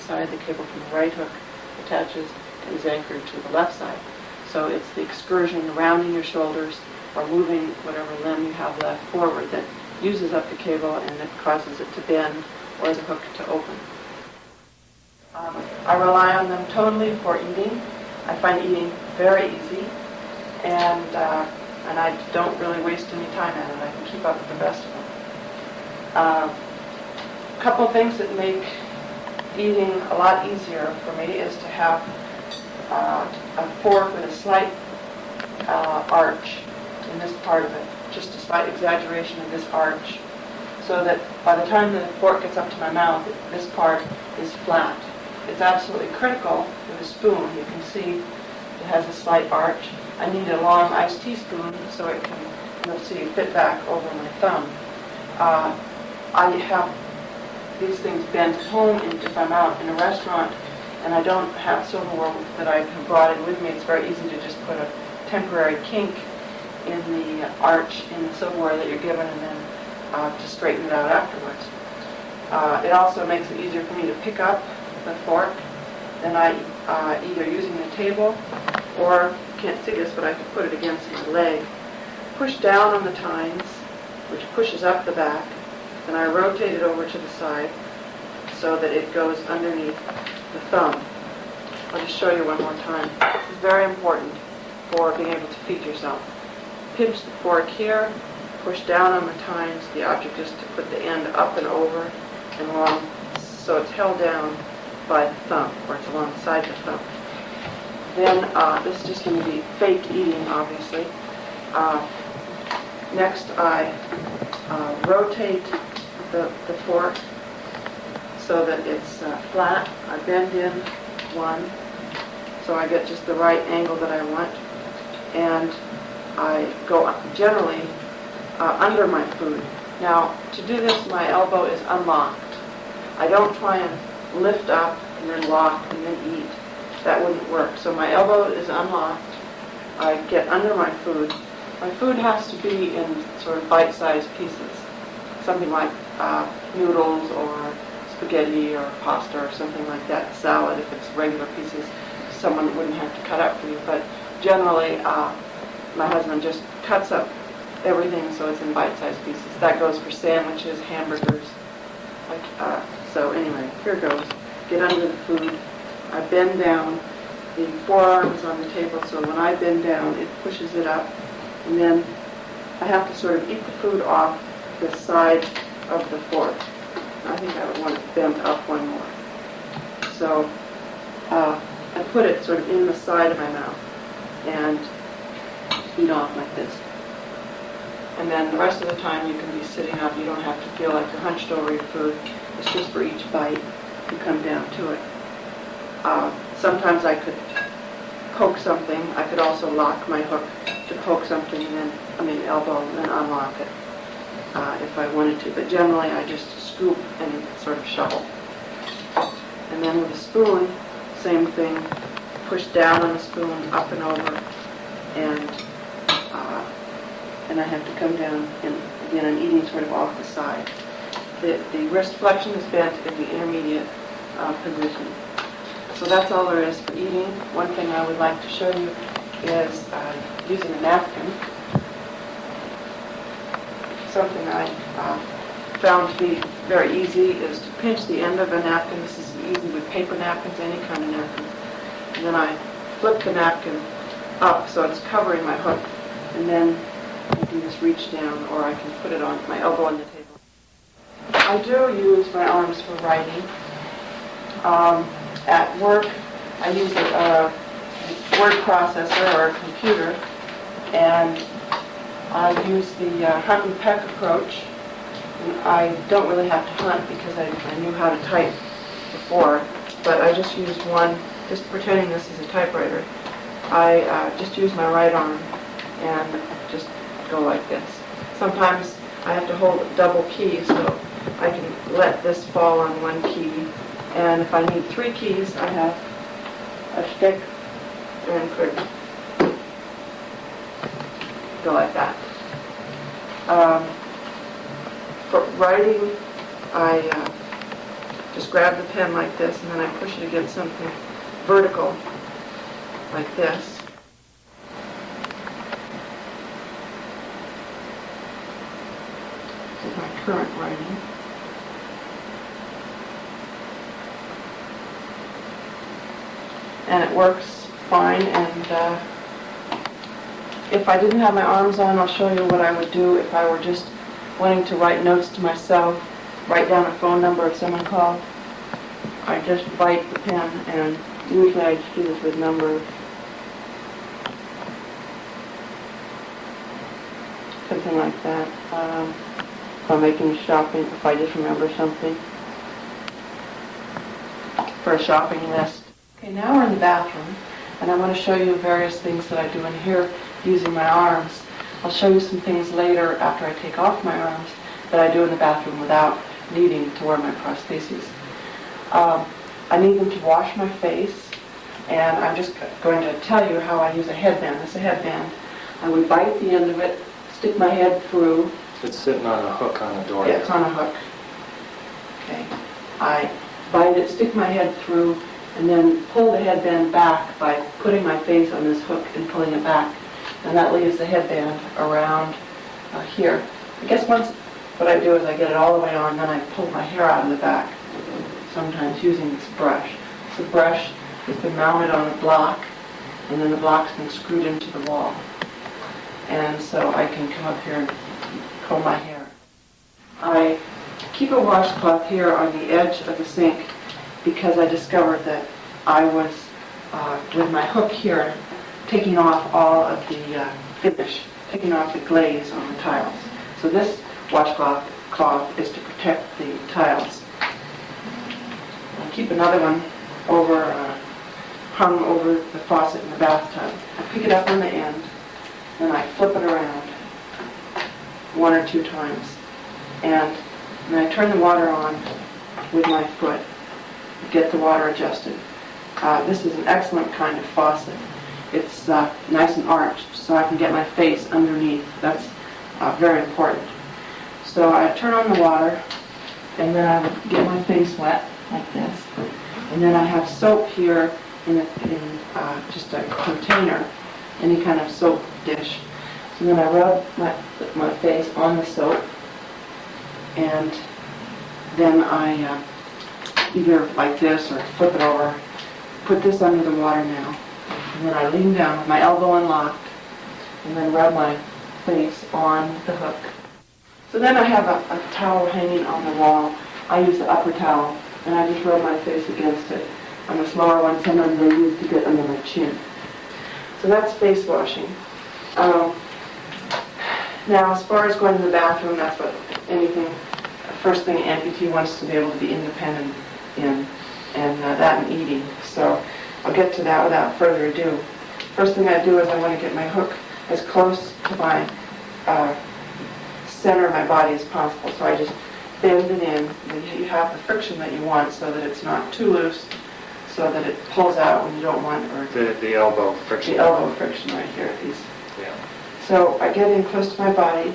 side, the cable from the right hook attaches and is anchored to the left side. So it's the excursion rounding your shoulders or moving whatever limb you have left forward that uses up the cable and it causes it to bend or the hook to open. I rely on them totally for eating. I find eating very easy, and I don't really waste any time at it. I can keep up with the best of them. A couple of things that make eating a lot easier for me is to have a fork with a slight arch in this part of it, just a slight exaggeration of this arch, so that by the time the fork gets up to my mouth, this part is flat. It's absolutely critical with a spoon. You can see it has a slight arch. I need a long iced teaspoon so it can, you'll see, fit back over my thumb. I have these things bent at home if I'm out in a restaurant and I don't have silverware that I have brought in with me. It's very easy to just put a temporary kink in the arch in the silverware that you're given and then to straighten it out afterwards. It also makes it easier for me to pick up the fork than I either using the table or, you can't see this, but I can put it against my leg. Push down on the tines, which pushes up the back, then I rotate it over to the side so that it goes underneath the thumb. I'll just show you one more time. This is very important for being able to feed yourself. Pinch the fork here, push down on the tines. The object is to put the end up and over and along so it's held down by the thumb, or it's alongside the thumb. Then this is just going to be fake eating, obviously. Next, I rotate the fork so that it's flat. I bend in one so I get just the right angle that I want, and I go generally under my food. Now, to do this, my elbow is unlocked. I don't try and lift up and then lock and then eat. That wouldn't work. So my elbow is unlocked. I get under my food. My food has to be in sort of bite-sized pieces, something like noodles or spaghetti or pasta or something like that. Salad, if it's regular pieces, someone wouldn't have to cut up for you. But generally, my husband just cuts up everything so it's in bite-sized pieces. That goes for sandwiches, hamburgers. So anyway, here goes. Get under the food. I bend down. The forearm is on the table, so when I bend down, it pushes it up. And then I have to sort of eat the food off the side of the fork. I think I would want it bent up one more. So I put it sort of in the side of my mouth and eat off like this. And then the rest of the time you can be sitting up. You don't have to feel like you're hunched over your food. It's just for each bite you come down to it. Sometimes I could poke something. I could also lock my hook to poke something and then, elbow and then unlock it if I wanted to. But generally I just scoop and sort of shovel. And then with a spoon, same thing. Push down on the spoon, up and over, and I have to come down, and again I'm eating sort of off the side. The wrist flexion is bent in the intermediate position. So that's all there is for eating. One thing I would like to show you is using a napkin. Something I found to be very easy is to pinch the end of a napkin. This is easy with paper napkins, any kind of napkins. And then I flip the napkin up so it's covering my hook. And then I can just reach down, or I can put it on my elbow on the table. I do use my arms for writing. At work, I use a word processor or a computer, and I use the hunt and peck approach. And I don't really have to hunt because I knew how to type before, but I just used one, just pretending this is a typewriter. I just use my right arm and just go like this. Sometimes I have to hold a double key, so I can let this fall on one key. And if I need 3 keys, I have a stick and could go like that. For writing, I just grab the pen like this, and then I push it against something vertical, like this. This is my current writing. And it works fine, and if I didn't have my arms on, I'll show you what I would do if I were just wanting to write notes to myself, write down a phone number if someone called. I just bite the pen, and usually I just do this with numbers. Something like that. If I'm making shopping, if I just remember something for a shopping list. Okay, now we're in the bathroom, and I want to show you various things that I do in here using my arms. I'll show you some things later after I take off my arms that I do in the bathroom without needing to wear my prostheses. I need them to wash my face, and I'm just going to tell you how I use a headband. It's a headband. I would bite the end of it, stick my head through. It's sitting on a hook on the door. Yeah, it's on a hook. Okay. I bite it, stick my head through, and then pull the headband back by putting my face on this hook and pulling it back. And that leaves the headband around here. I guess once what I do is I get it all the way on, then I pull my hair out of the back, sometimes using this brush. The brush has been mounted on a block, and then the block's been screwed into the wall. And so I can come up here and comb my hair. I keep a washcloth here on the edge of the sink because I discovered that I was, with my hook here, taking off all of the finish, taking off the glaze on the tiles. So this washcloth is to protect the tiles. I'll keep another one over, hung over the faucet in the bathtub. I pick it up on the end, and I flip it around 1 or 2 times. And then I turn the water on with my foot, get the water adjusted. This is an excellent kind of faucet. It's nice and arched, so I can get my face underneath. That's very important. So I turn on the water, and then I would get my face wet, like this. And then I have soap here in just a container, any kind of soap dish. So then I rub my face on the soap, and then I either like this or flip it over, put this under the water now, and then I lean down with my elbow unlocked, and then rub my face on the hook. So then I have a towel hanging on the wall. I use the upper towel, and I just rub my face against it. On this lower one, sometimes I use to get under my chin. So that's face washing. Now, as far as going to the bathroom, that's what first thing an amputee wants to be able to be independent in, and that and eating. So I'll get to that without further ado. First thing I do is I want to get my hook as close to my center of my body as possible. So I just bend it in. And you have the friction that you want so that it's not too loose, so that it pulls out when you don't want it. Or the elbow friction. The elbow friction right here. Yeah. So I get in close to my body,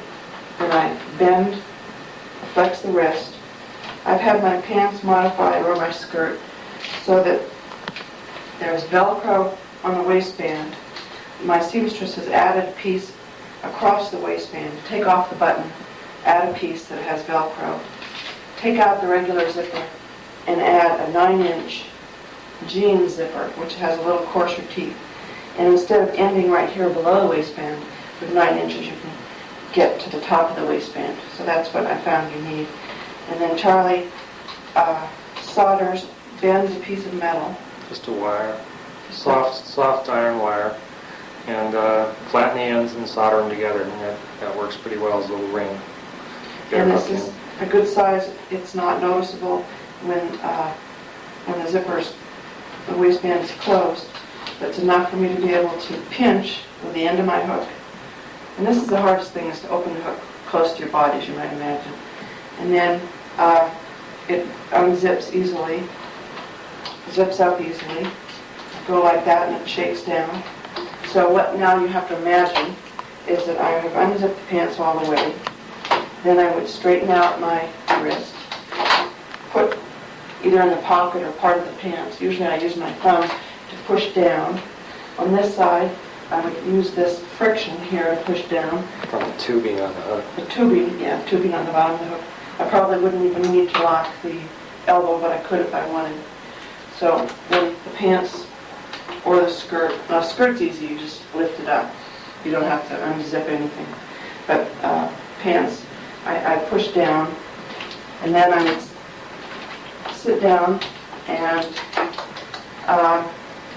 and I bend, flex the wrist. I've had my pants modified or my skirt so that there's Velcro on the waistband. My seamstress has added a piece across the waistband. Take off the button, add a piece that has Velcro. Take out the regular zipper and add a 9-inch jean zipper, which has a little coarser teeth. And instead of ending right here below the waistband, with 9 inches, you can get to the top of the waistband. So that's what I found you need. And then Charlie solders, bends a piece of metal. Just a wire. Soft iron wire. And flatten the ends and solder them together. And that works pretty well as a little ring. And this is a good size. It's not noticeable when the waistband is closed. But it's enough for me to be able to pinch with the end of my hook. And this is the hardest thing, is to open the hook close to your body, as you might imagine. And then it unzips easily, zips up easily. Go like that and it shakes down. So what now you have to imagine is that I have unzipped the pants all the way. Then I would straighten out my wrist, put either in the pocket or part of the pants. Usually I use my thumb to push down. On this side, I would use this friction here to push down. From the tubing on the hook. The tubing, yeah, tubing on the bottom of the hook. I probably wouldn't even need to lock the elbow, but I could if I wanted. So then the pants or the skirt, skirt's easy, you just lift it up. You don't have to unzip anything. But pants, I push down, and then I would sit down, and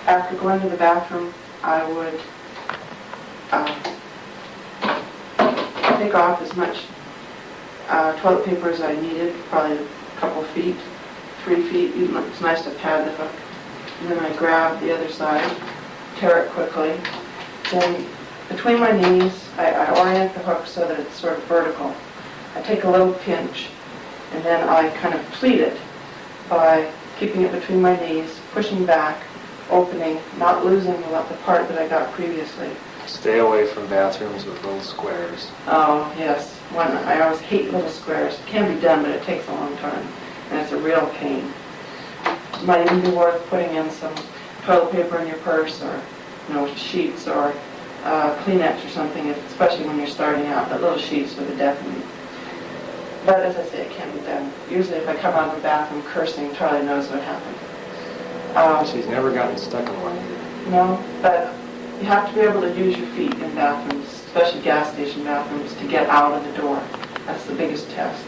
after going to the bathroom, I would take off as much toilet paper as I needed, probably a couple feet, 3 feet. It's nice to pad the hook. And then I grab the other side, tear it quickly. Then between my knees, I orient the hook so that it's sort of vertical. I take a little pinch, and then I kind of pleat it by keeping it between my knees, pushing back, opening, not losing the part that I got previously. Stay away from bathrooms with little squares. Oh, yes. I always hate little squares. It can be done, but it takes a long time, and it's a real pain. It might even be worth putting in some toilet paper in your purse, or sheets, or Kleenex or something, especially when you're starting out. But little sheets would be definitely. But as I say, it can be done. Usually if I come out of the bathroom cursing, Charlie knows what happened. She's never gotten stuck in one either. No, but you have to be able to use your feet in bathrooms, especially gas station bathrooms, to get out of the door. That's the biggest test.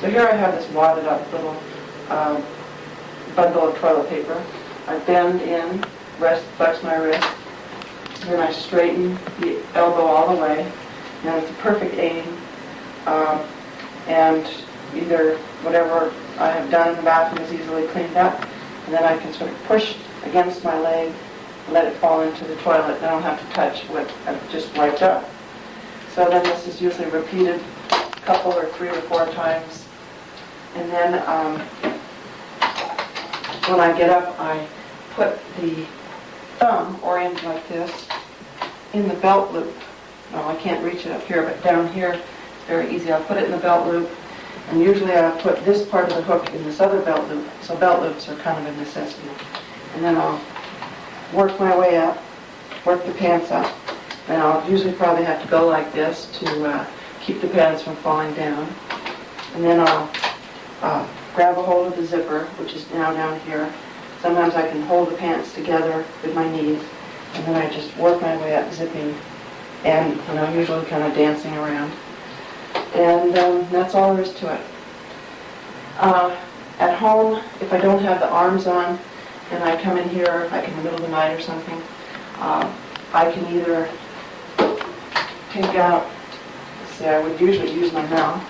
So here I have this wadded up little bundle of toilet paper. I bend in, flex my wrist, then I straighten the elbow all the way, and it's a perfect aim. And either whatever I have done in the bathroom is easily cleaned up, and then I can sort of push against my leg, let it fall into the toilet. I don't have to touch what I've just wiped up. So then this is usually repeated a couple or 3 or 4 times. And then when I get up, I put the thumb oriented like this in the belt loop. No, I can't reach it up here, but down here it's very easy. I'll put it in the belt loop, and usually I'll put this part of the hook in this other belt loop. So belt loops are kind of a necessity. And then I'll work my way up, work the pants up, and I'll usually probably have to go like this to keep the pants from falling down. And then I'll grab a hold of the zipper, which is now down here. Sometimes I can hold the pants together with my knees, and then I just work my way up, zipping, and usually kind of dancing around. And that's all there is to it. At home, if I don't have the arms on, and I come in here, like in the middle of the night or something, I can either take out, I would usually use my mouth.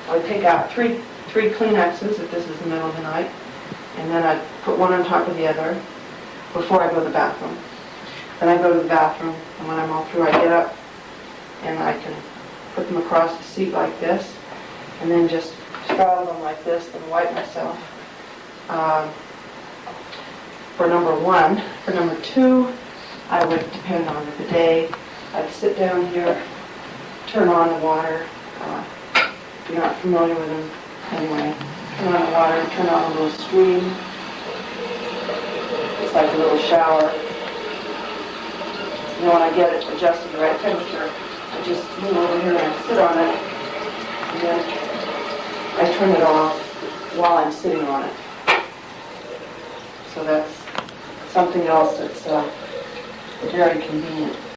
I would take out three Kleenexes if this is the middle of the night, and then I'd put one on top of the other before I go to the bathroom. Then I go to the bathroom, and when I'm all through, I get up, and I can put them across the seat like this, and then just straddle them like this, and wipe myself. For number 1. For number 2, I would depend on the bidet. I'd sit down here, turn on the water. If you're not familiar with them, anyway, turn on the water, turn on a little stream. It's like a little shower. When I get it adjusted to the right temperature, I just move over here and I sit on it, and then I turn it off while I'm sitting on it. So that's something else that's very convenient.